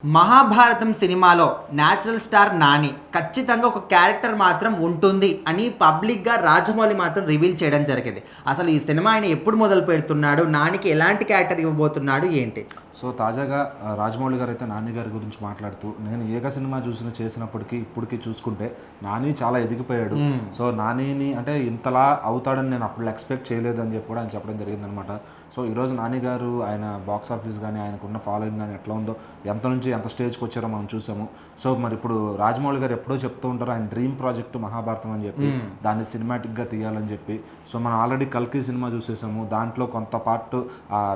మహాభారతం సినిమాలో natural star Nani ఖచ్చితంగా ఒక క్యారెక్టర్ మాత్రం ఉంటుంది అని పబ్లిక్గా రాజమౌళి మాత్రం రివీల్ చేయడం జరిగింది. అసలు ఈ సినిమా ఆయన ఎప్పుడు మొదలు పెడుతున్నాడు, నానికి ఎలాంటి క్యారెక్టర్ ఇవ్వబోతున్నాడు ఏంటి? సో తాజాగా రాజమౌళి గారు అయితే నాని గారి గురించి మాట్లాడుతూ, నేను ఏక సినిమా చేసినప్పటికీ ఇప్పటికీ చూసుకుంటే నాని చాలా ఎదిగిపోయాడు. సో నానిని అంటే ఇంతలా అవుతాడని నేను అప్పుడు ఎక్స్పెక్ట్ చేయలేదు అని చెప్పి కూడా ఆయన చెప్పడం జరిగిందనమాట. సో ఈరోజు నాని గారు ఆయన బాక్స్ ఆఫీస్ కానీ ఆయనకున్న ఫాలోయింగ్ కానీ ఎట్లా ఉందో, ఎంత నుంచి ఎంత స్టేజ్కి వచ్చారో మనం చూసాము. సో మరి ఇప్పుడు రాజమౌళి గారు ఎప్పుడో చెప్తూ ఉంటారు ఆయన డ్రీమ్ ప్రాజెక్ట్ మహాభారతం అని చెప్పి, దాన్ని సినిమాటిక్గా తీయాలని చెప్పి. సో మనం ఆల్రెడీ కల్కి సినిమా చూసేసాము, దాంట్లో కొంత పార్ట్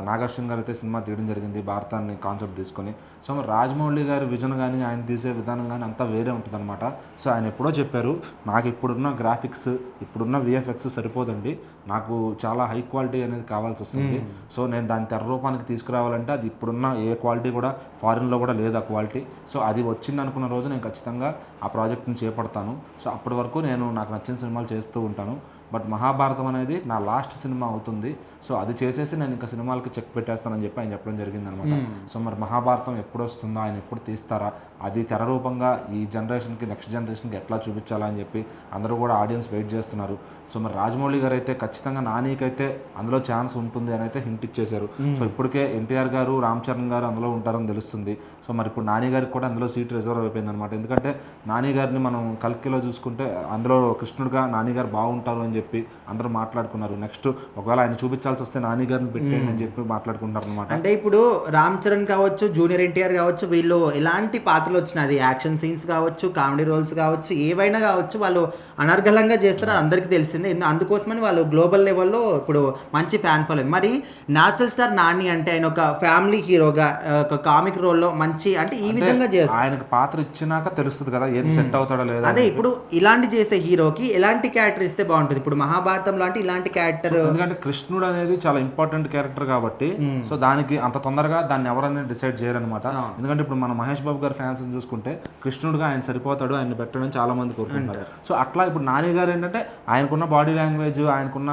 నాగార్జున గారు అయితే సినిమా తీయడం జరిగింది భారతాన్ని కాన్సెప్ట్ తీసుకొని. సో మరి రాజమౌళి గారి విజన్ కానీ ఆయన తీసే విధానం కానీ అంతా వేరే ఉంటుంది అనమాట. సో ఆయన ఎప్పుడో చెప్పారు, నాకు ఇప్పుడున్న గ్రాఫిక్స్ ఇప్పుడున్న విఎఫ్ఎక్స్ సరిపోదండి, నాకు చాలా హై క్వాలిటీ అనేది కావాల్సి వస్తుంది. సో నేను దాని తెర రూపానికి తీసుకురావాలంటే అది ఇప్పుడున్న ఏ క్వాలిటీ కూడా ఫారిన్లో కూడా లేదు ఆ క్వాలిటీ. సో అది వచ్చింది అనుకున్న రోజు నేను ఖచ్చితంగా ఆ ప్రాజెక్ట్ని చేపడతాను. సో అప్పటి వరకు నేను నాకు నచ్చిన సినిమాలు చేస్తూ ఉంటాను. బట్ మహాభారతం అనేది నా లాస్ట్ సినిమా అవుతుంది. సో అది చేసేసి నేను ఇంకా సినిమాలకి చెక్ పెట్టేస్తానని చెప్పి ఆయన చెప్పడం జరిగింది అనమాట. సో మరి మహాభారతం ఎప్పుడు వస్తుందో, ఆయన ఎప్పుడు తీస్తారా, అది తెర రూపంగా ఈ జనరేషన్కి నెక్స్ట్ జనరేషన్కి ఎట్లా చూపించాలా అని చెప్పి అందరూ కూడా ఆడియన్స్ వెయిట్ చేస్తున్నారు. సో మరి రాజమౌళి గారు అయితే ఖచ్చితంగా నానికైతే అందులో ఛాన్స్ ఉంటుంది అని అయితే హింట్ ఇచ్చేశారు. సో ఇప్పటికే ఎన్టీఆర్ గారు, రామ్ చరణ్ గారు అందులో ఉంటారని తెలుస్తుంది. సో మరి ఇప్పుడు నాని గారికి కూడా అందులో సీట్ రిజర్వ్ అయిపోయింది అనమాట. ఎందుకంటే నాని గారిని మనం కల్కిలో చూసుకుంటే అందులో కృష్ణుడిగా నాని గారు బాగుంటారు అని చెప్పి అందరూ మాట్లాడుకున్నారు. నెక్స్ట్ ఒకవేళ ఆయన చూపించాల్సి వస్తే నాని గారిని పెట్టేయండి అని చెప్పి మాట్లాడుకుంటారు అనమాట. అంటే ఇప్పుడు రామ్ చరణ్ కావచ్చు, జూనియర్ ఎన్టీఆర్ కావచ్చు, వీళ్ళు ఎలాంటి పాత్రలు వచ్చినది యాక్షన్ సీన్స్ కావచ్చు, కామెడీ రోల్స్ కావచ్చు, ఏవైనా కావచ్చు, వాళ్ళు అనర్గళంగా చేస్తారు, అందరికీ తెలిసిందే. అందుకోసమని వాళ్ళు గ్లోబల్ లెవెల్లో ఇప్పుడు మంచి ఫ్యాన్ ఫాలోయింగ్. మరి న్యాచురల్ స్టార్ నాని అంటే ఆయన ఒక ఫ్యామిలీ హీరోగా ఒక కామిక్ రోల్లో మంచి అంటే ఈ విధంగా చేస్తారు. ఆయనకు పాత్ర ఇచ్చినాక తెలుస్తుంది కదా ఏది సెట్ అవుతాడో లేదా. అదే ఇప్పుడు ఇలాంటి చేసే హీరోకి ఎలాంటి క్యారెక్టర్ ఇస్తే బాగుంటుంది? ఇప్పుడు మహాభారతం లాంటి ఇలాంటి క్యారెక్టర్, ఎందుకంటే కృష్ణుడు అనేది చాలా ఇంపార్టెంట్ క్యారెక్టర్ కాబట్టి సో దానికి అంత తొందరగా దాన్ని ఎవరైనా డిసైడ్ చేయరనమాట. ఎందుకంటే ఇప్పుడు మన మహేష్ బాబు గారి ఫ్యాన్స్ చూసుకుంటే కృష్ణుడుగా ఆయన సరిపోతాడు, ఆయన పెట్టడం చాలా మంది కోరుకుంటారు. సో అట్లా ఇప్పుడు నాని గారు ఏంటంటే ఆయనకున్న బాడీ లాంగ్వేజ్, ఆయనకున్న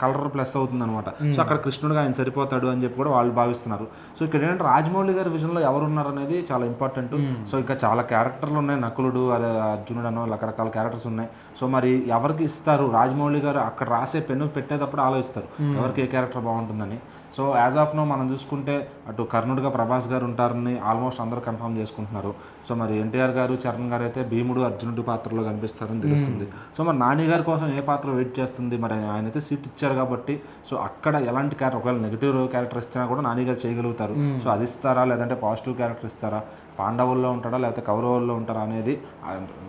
కలర్ ప్లస్ అవుతుంది అనమాట. సో అక్కడ కృష్ణుడుగా ఆయన సరిపోతాడు అని చెప్పి కూడా వాళ్ళు భావిస్తున్నారు. సో ఇక్కడ ఏంటంటే రాజమౌళి గారి విజన్లో ఎవరు ఉన్నారు అనేది చాలా ఇంపార్టెంట్. సో ఇంకా చాలా క్యారెక్టర్లు ఉన్నాయి, నకులుడు, అదే అర్జునుడు అనో రకరకాల క్యారెక్టర్స్ ఉన్నాయి. సో మరి ఎవరికి ఇస్తారు రాజమౌళి గారు అక్కడ రాసే పెన్ను పెట్టేటప్పుడు ఆలోచిస్తారు ఎవరికి ఏ క్యారెక్టర్ బాగుంటుందని. సో యాజ్ ఆఫ్ నో మనం చూసుకుంటే అటు కర్ణుడిగా ప్రభాస్ గారు ఉంటారని ఆల్మోస్ట్ అందరూ కన్ఫర్మ్ చేసుకుంటున్నారు. సో మరి ఎన్టీఆర్ గారు, చరణ్ గారు అయితే భీముడు, అర్జునుడి పాత్రలో కనిపిస్తారని తెలుస్తుంది. సో మరి నాని గారి కోసం ఏ పాత్ర వెయిట్ చేస్తుంది, మరి ఆయన అయితే సీట్ ఇచ్చారు కాబట్టి సో అక్కడ ఎలాంటి క్యారెక్టర్, ఒకవేళ నెగిటివ్ క్యారెక్టర్ ఇచ్చినా కూడా నాని గారు చేయగలుగుతారు. సో అది ఇస్తారా లేదంటే పాజిటివ్ క్యారెక్టర్ ఇస్తారా, పాండవుల్లో ఉంటాడా లేకపోతే కౌరవుల్లో ఉంటారా అనేది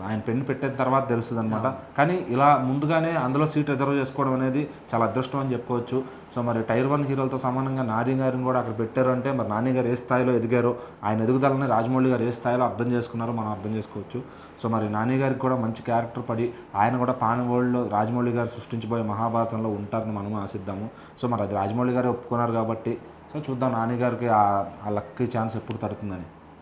ఆయన పెన్ను పెట్టిన తర్వాత తెలుస్తుంది అనమాట. కానీ ఇలా ముందుగానే అందులో సీట్ రిజర్వ్ చేసుకోవడం అనేది చాలా అదృష్టం అని చెప్పుకోవచ్చు. సో మరి టైర్ 1 హీరోలతో సమానంగా నాని గారిని కూడా అక్కడ పెట్టారు అంటే మరి నాని గారు ఏ స్థాయిలో ఎదిగారో, ఆయన ఎదుగుదలని రాజమౌళి గారు ఏ స్థాయిలో అర్థం చేసుకున్నారో మనం అర్థం చేసుకోవచ్చు. సో మరి నాని గారికి కూడా మంచి క్యారెక్టర్ పడి ఆయన కూడా పాన్ వరల్డ్లో రాజమౌళి గారు సృష్టించబోయే మహాభారతంలో ఉంటారని మనం ఆశిద్దాము. సో మరి అది రాజమౌళి గారు ఒప్పుకున్నారు కాబట్టి సో చూద్దాం నాని గారికి ఆ లక్కీ ఛాన్స్ ఎప్పుడు తడుతుందని.